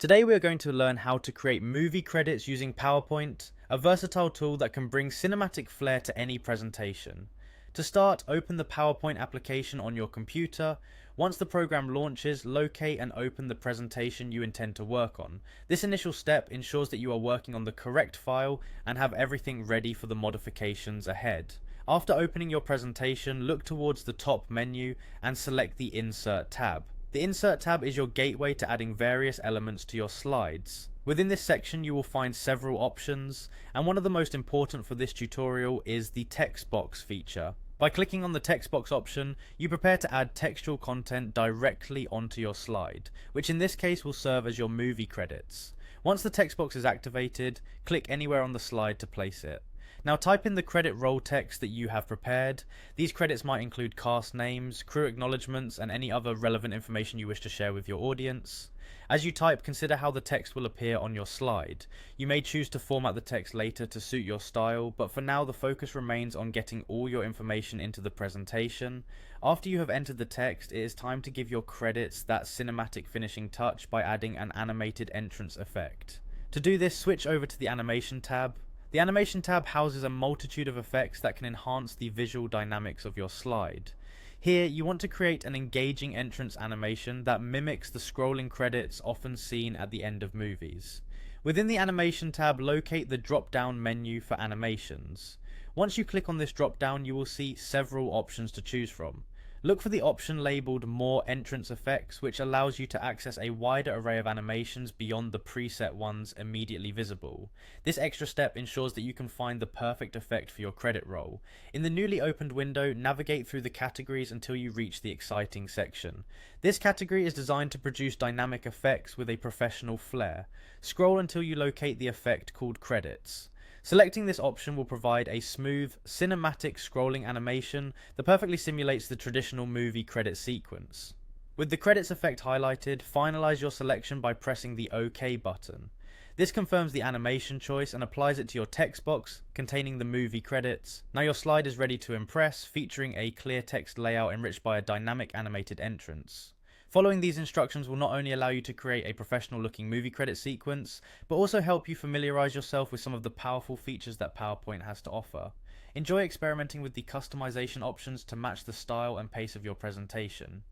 Today we are going to learn how to create movie credits using PowerPoint, a versatile tool that can bring cinematic flair to any presentation. To start, open the PowerPoint application on your computer. Once the program launches, locate and open the presentation you intend to work on. This initial step ensures that you are working on the correct file and have everything ready for the modifications ahead. After opening your presentation, look towards the top menu and select the Insert tab. The Insert tab is your gateway to adding various elements to your slides. Within this section you will find several options, and one of the most important for this tutorial is the text box feature. By clicking on the text box option, you prepare to add textual content directly onto your slide, which in this case will serve as your movie credits. Once the text box is activated, click anywhere on the slide to place it. Now type in the credit roll text that you have prepared. These credits might include cast names, crew acknowledgements, and any other relevant information you wish to share with your audience. As you type, consider how the text will appear on your slide. You may choose to format the text later to suit your style, but for now the focus remains on getting all your information into the presentation. After you have entered the text, it is time to give your credits that cinematic finishing touch by adding an animated entrance effect. To do this, switch over to the Animation tab. The Animation tab houses a multitude of effects that can enhance the visual dynamics of your slide. Here, you want to create an engaging entrance animation that mimics the scrolling credits often seen at the end of movies. Within the Animation tab, locate the drop-down menu for animations. Once you click on this drop-down, you will see several options to choose from. Look for the option labelled More Entrance Effects, which allows you to access a wider array of animations beyond the preset ones immediately visible. This extra step ensures that you can find the perfect effect for your credit roll. In the newly opened window, navigate through the categories until you reach the exciting section. This category is designed to produce dynamic effects with a professional flair. Scroll until you locate the effect called Credits. Selecting this option will provide a smooth, cinematic scrolling animation that perfectly simulates the traditional movie credit sequence. With the credits effect highlighted, finalize your selection by pressing the OK button. This confirms the animation choice and applies it to your text box containing the movie credits. Now your slide is ready to impress, featuring a clear text layout enriched by a dynamic animated entrance. Following these instructions will not only allow you to create a professional looking movie credit sequence, but also help you familiarize yourself with some of the powerful features that PowerPoint has to offer. Enjoy experimenting with the customization options to match the style and pace of your presentation.